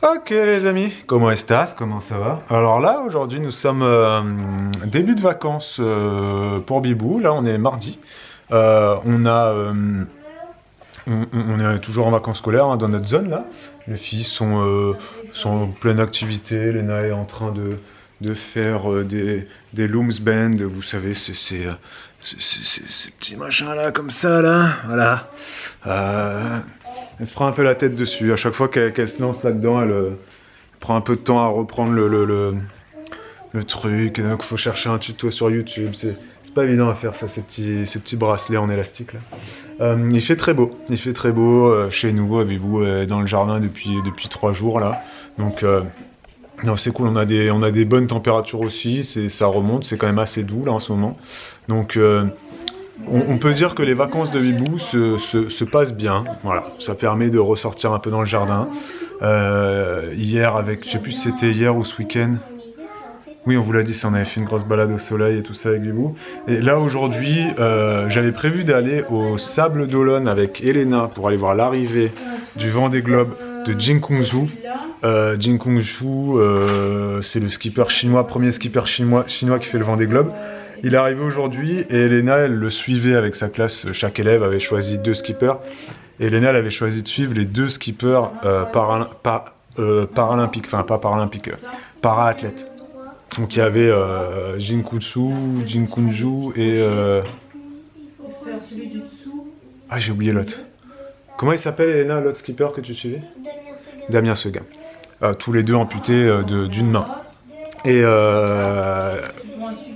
Ok les amis, comment estás? Comment ça va? Alors là, aujourd'hui, nous sommes début de vacances pour Bibou. Là, on est mardi. On est toujours en vacances scolaires hein, dans notre zone là. Les filles sont en pleine activité. Lena est en train de faire des looms band. Vous savez, ces petits machins là, comme ça là. Voilà. Elle se prend un peu la tête dessus. À chaque fois qu'elle se lance là-dedans, elle prend un peu de temps à reprendre le truc. Donc il faut chercher un tuto sur YouTube. C'est pas évident à faire ça, ces petits bracelets en élastique là. Il fait très beau. Il fait très beau chez nous, avez-vous, dans le jardin depuis 3 jours là. Donc non, c'est cool. On a des bonnes températures aussi. Ça remonte. C'est quand même assez doux là en ce moment. Donc on peut dire que les vacances de Bibou se passent bien. Voilà, ça permet de ressortir un peu dans le jardin. Hier, je sais plus si c'était hier ou ce week-end. Oui, on vous l'a dit, si on avait fait une grosse balade au soleil et tout ça avec Bibou. Et là, aujourd'hui, j'avais prévu d'aller au Sable d'Olonne avec Elena pour aller voir l'arrivée du Vendée Globe de Jin Kung-ju. Jin Kung-ju, c'est le skipper chinois, premier skipper chinois qui fait le Vendée Globe. Il est arrivé aujourd'hui et Elena, elle le suivait avec sa classe. Chaque élève avait choisi 2 skippers. Et Elena, elle avait choisi de suivre les 2 skippers paralympiques, enfin pas paralympiques, para-athlètes. Donc il y avait Jin Kutsu, Jin Kunju et... Ah, j'ai oublié l'autre. Comment il s'appelle, Elena, l'autre skipper que tu suivais? Damien Seguin. Tous les 2 amputés d'une main. Et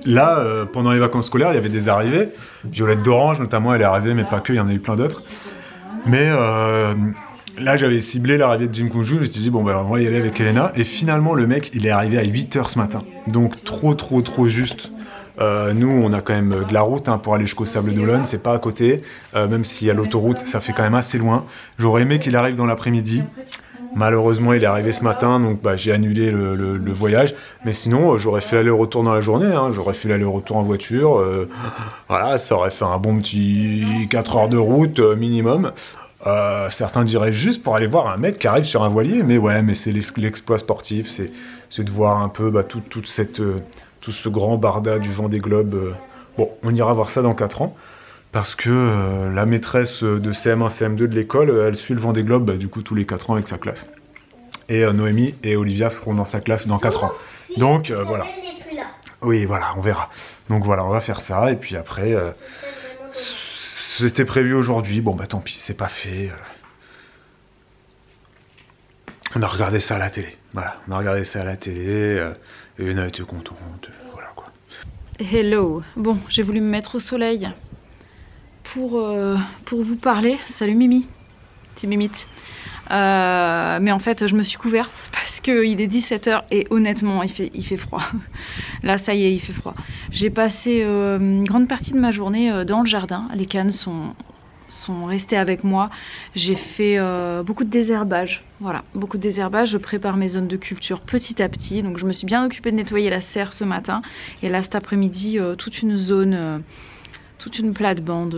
là, pendant les vacances scolaires, il y avait des arrivées. Violette d'Orange, notamment, elle est arrivée, mais pas que, il y en a eu plein d'autres. Mais là, j'avais ciblé l'arrivée de Jin Kung-ju, je me suis dit, bon, ben, on va y aller avec Elena. Et finalement, le mec, il est arrivé à 8h ce matin. Donc, trop juste. Nous, on a quand même de la route hein, pour aller jusqu'au Sable d'Olonne, c'est pas à côté. Même s'il y a l'autoroute, ça fait quand même assez loin. J'aurais aimé qu'il arrive dans l'après-midi. Malheureusement, il est arrivé ce matin, donc bah, j'ai annulé le voyage. Mais sinon, j'aurais fait l'aller-retour dans la journée. Hein. J'aurais fait l'aller-retour en voiture. Voilà, ça aurait fait un bon petit 4 heures de route minimum. Certains diraient juste pour aller voir un mec qui arrive sur un voilier. Mais ouais, mais c'est l'exploit sportif. C'est de voir un peu bah, tout ce grand barda du Vendée Globe. Bon, on ira voir ça dans 4 ans. Parce que la maîtresse de CM1, CM2 de l'école, elle suit le Vendée Globe du coup tous les 4 ans avec sa classe. Et Noémie et Olivia seront dans sa classe dans 4 ans. Donc voilà. Oui, voilà, on verra. Donc voilà, on va faire ça. Et puis après, c'était prévu aujourd'hui. Bon bah tant pis, c'est pas fait. On a regardé ça à la télé. Voilà, on a regardé ça à la télé. Et on a été contente. Voilà quoi. Hello. Bon, j'ai voulu me mettre au soleil pour vous parler. Salut Mimi, petit Mimite. Mais en fait, je me suis couverte parce qu'il est 17h et honnêtement, il fait froid. Là, ça y est, il fait froid. J'ai passé une grande partie de ma journée dans le jardin. Les cannes sont restées avec moi. J'ai fait beaucoup de désherbage. Voilà, beaucoup de désherbage. Je prépare mes zones de culture petit à petit. Donc, je me suis bien occupée de nettoyer la serre ce matin. Et là, cet après-midi, toute une zone... toute une plate-bande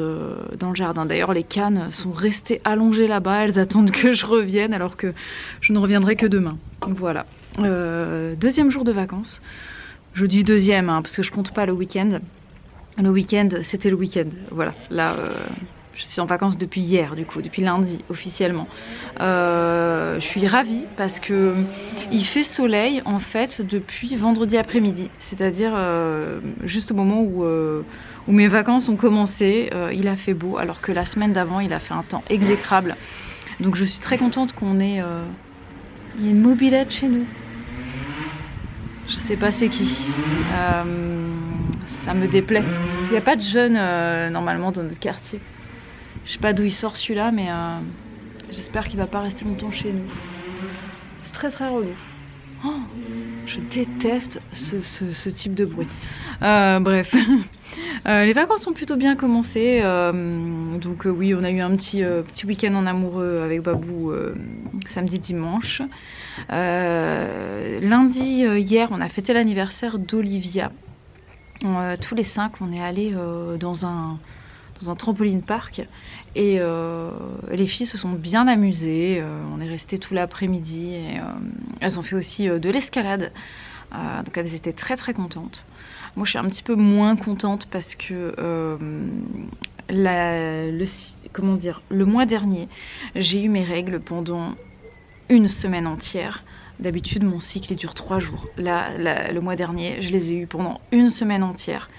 dans le jardin. D'ailleurs, les cannes sont restées allongées là-bas. Elles attendent que je revienne alors que je ne reviendrai que demain. Donc voilà. Deuxième jour de vacances. Je dis deuxième hein, parce que je compte pas le week-end. Le week-end, c'était le week-end. Voilà. Là, je suis en vacances depuis hier, du coup, depuis lundi, officiellement. Je suis ravie parce que il fait soleil, en fait, depuis vendredi après-midi. C'est-à-dire juste au moment où mes vacances ont commencé, il a fait beau, alors que la semaine d'avant, il a fait un temps exécrable. Donc je suis très contente qu'on ait... il y a une mobilette chez nous. Je sais pas c'est qui. Ça me déplaît. Il n'y a pas de jeunes normalement dans notre quartier. Je sais pas d'où il sort celui-là, mais j'espère qu'il va pas rester longtemps chez nous. C'est très relou. Oh, je déteste ce type de bruit. Bref. Les vacances ont plutôt bien commencé. Donc oui, on a eu un petit week-end en amoureux avec Babou samedi, dimanche. Lundi, hier, on a fêté l'anniversaire d'Olivia. Tous les 5, on est allés dans dans un trampoline park. Et les filles se sont bien amusées. On est resté tout l'après-midi et elles ont fait aussi de l'escalade. Donc elles étaient très très contentes. Moi je suis un petit peu moins contente parce que le mois dernier, j'ai eu mes règles pendant une semaine entière. D'habitude mon cycle il dure 3 jours. Là, le mois dernier, je les ai eus pendant une semaine entière.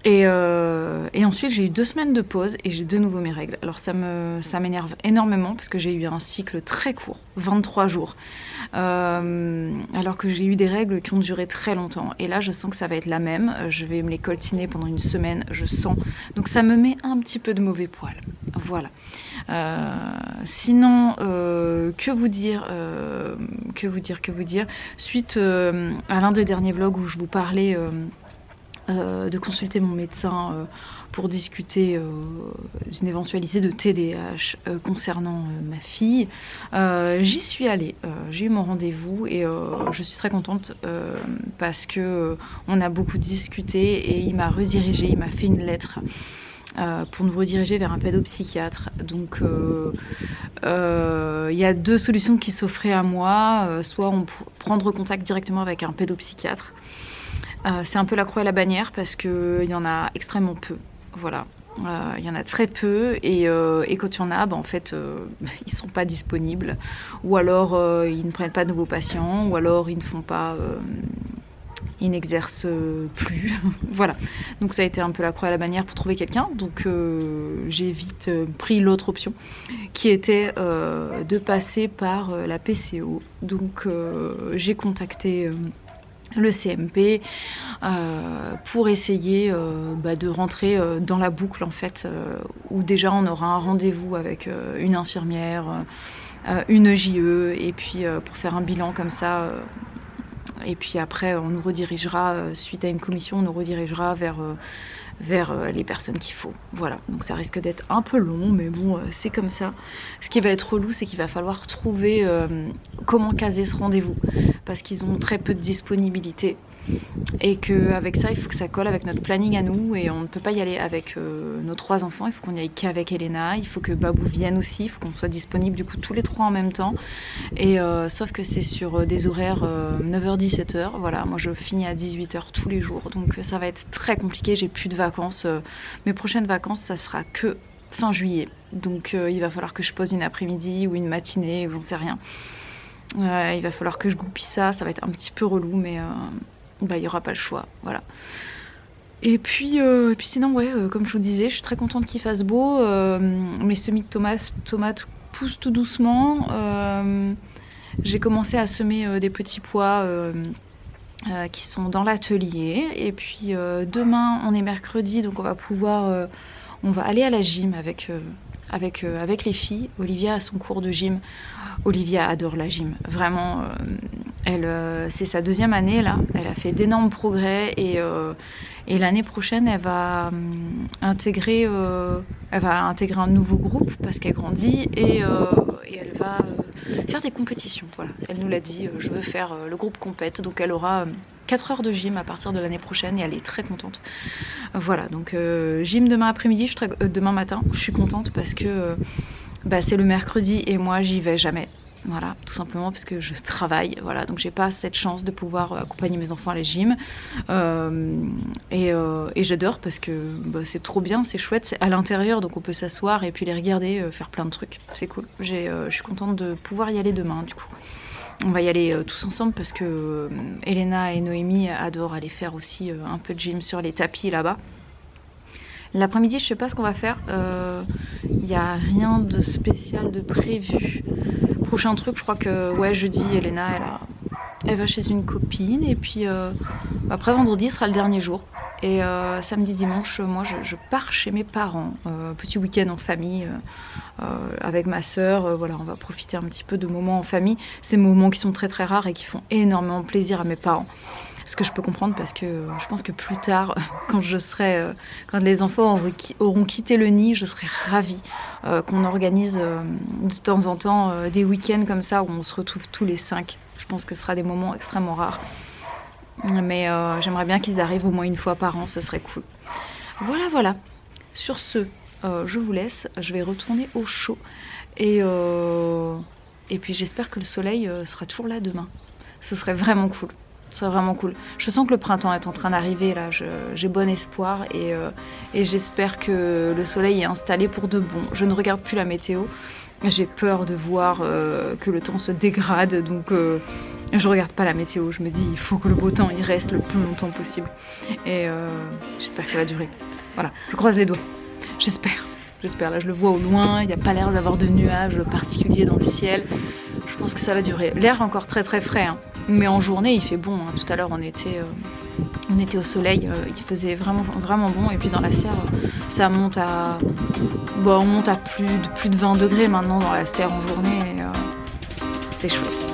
Et ensuite j'ai eu 2 semaines de pause et j'ai de nouveau mes règles. Alors ça m'énerve énormément parce que j'ai eu un cycle très court, 23 jours. Alors que j'ai eu des règles qui ont duré très longtemps. Et là je sens que ça va être la même. Je vais me les coltiner pendant une semaine, je sens. Donc ça me met un petit peu de mauvais poil. Voilà. Sinon, que vous dire suite à l'un des derniers vlogs où je vous parlais de consulter mon médecin pour discuter d'une éventualité de TDAH concernant ma fille. J'y suis allée, j'ai eu mon rendez-vous et je suis très contente parce que on a beaucoup discuté et il m'a redirigée, il m'a fait une lettre pour nous rediriger vers un pédopsychiatre. Donc il y a 2 solutions qui s'offraient à moi, soit prendre contact directement avec un pédopsychiatre. C'est un peu la croix et la bannière parce qu'il y en a extrêmement peu. Voilà, il y en a très peu et quand il y en a, en fait, ils sont pas disponibles ou alors ils ne prennent pas de nouveaux patients ou alors ils ne font pas, ils n'exercent plus. Voilà, donc ça a été un peu la croix et la bannière pour trouver quelqu'un. Donc j'ai vite pris l'autre option qui était de passer par la PCO. Donc j'ai contacté le CMP pour essayer de rentrer dans la boucle en fait où déjà on aura un rendez-vous avec une infirmière, une JE et puis pour faire un bilan comme ça et puis après on nous redirigera suite à une commission, on nous redirigera vers les personnes qu'il faut. Voilà, donc ça risque d'être un peu long, mais bon, c'est comme ça. Ce qui va être relou, c'est qu'il va falloir trouver comment caser ce rendez-vous, parce qu'ils ont très peu de disponibilité. Et qu'avec ça, il faut que ça colle avec notre planning à nous, et on ne peut pas y aller avec nos 3 enfants, il faut qu'on y aille qu'avec Elena, il faut que Babou vienne aussi, il faut qu'on soit disponible du coup tous les 3 en même temps, et sauf que c'est sur des horaires 9h-17h, voilà, moi je finis à 18h tous les jours, donc ça va être très compliqué, j'ai plus de vacances, mes prochaines vacances ça sera que fin juillet, donc il va falloir que je pose une après-midi ou une matinée, ou j'en sais rien, il va falloir que je goupille ça, ça va être un petit peu relou, mais il n'y aura pas le choix, voilà. Et puis sinon, ouais, comme je vous disais, je suis très contente qu'il fasse beau. Mes semis de tomates poussent tout doucement. J'ai commencé à semer des petits pois qui sont dans l'atelier. Et puis demain, on est mercredi, donc on va aller à la gym avec les filles. Olivia a son cours de gym. Olivia adore la gym, vraiment. C'est sa 2e année là. Elle a fait d'énormes progrès et l'année prochaine, elle va intégrer un nouveau groupe parce qu'elle grandit et elle va faire des compétitions. Voilà, elle nous l'a dit. Je veux faire le groupe compète, donc elle aura 4 heures de gym à partir de l'année prochaine et elle est très contente. Voilà, donc gym demain après-midi, demain matin, je suis contente parce que c'est le mercredi et moi j'y vais jamais. Voilà, tout simplement parce que je travaille, voilà, donc j'ai pas cette chance de pouvoir accompagner mes enfants à la gym et j'adore parce que c'est trop bien, c'est chouette, c'est à l'intérieur donc on peut s'asseoir et puis les regarder faire plein de trucs, c'est cool. Je suis contente de pouvoir y aller demain du coup. On va y aller tous ensemble parce que Elena et Noémie adorent aller faire aussi un peu de gym sur les tapis là-bas. L'après-midi, je sais pas ce qu'on va faire. Il n'y a rien de spécial de prévu. Prochain truc, je crois que jeudi, Elena, elle va chez une copine. Et puis après vendredi sera le dernier jour. Et samedi, dimanche, moi je pars chez mes parents. Petit week-end en famille avec ma soeur. Voilà, on va profiter un petit peu de moments en famille. Ces moments qui sont très très rares et qui font énormément plaisir à mes parents. Ce que je peux comprendre parce que je pense que plus tard, quand les enfants auront quitté le nid, je serai ravie qu'on organise de temps en temps des week-ends comme ça où on se retrouve tous les 5. Je pense que ce sera des moments extrêmement rares. Mais j'aimerais bien qu'ils arrivent au moins une fois par an, ce serait cool. Voilà. sur ce, je vous laisse, je vais retourner au chaud. Et puis j'espère que le soleil sera toujours là demain. Ce serait vraiment cool. Ce serait vraiment cool. Je sens que le printemps est en train d'arriver là, j'ai bon espoir et j'espère que le soleil est installé pour de bon. Je ne regarde plus la météo, j'ai peur de voir que le temps se dégrade, donc je regarde pas la météo. Je me dis il faut que le beau temps il reste le plus longtemps possible et j'espère que ça va durer. Voilà, je croise les doigts, j'espère. J'espère, là je le vois au loin, il n'y a pas l'air d'avoir de nuages particuliers dans le ciel. Je pense que ça va durer. L'air est encore très très frais, hein. Mais en journée il fait bon, hein. Tout à l'heure on était au soleil, il faisait vraiment, vraiment bon. Et puis dans la serre, ça monte à, bon, on monte à plus de 20 degrés maintenant dans la serre en journée. C'est chouette.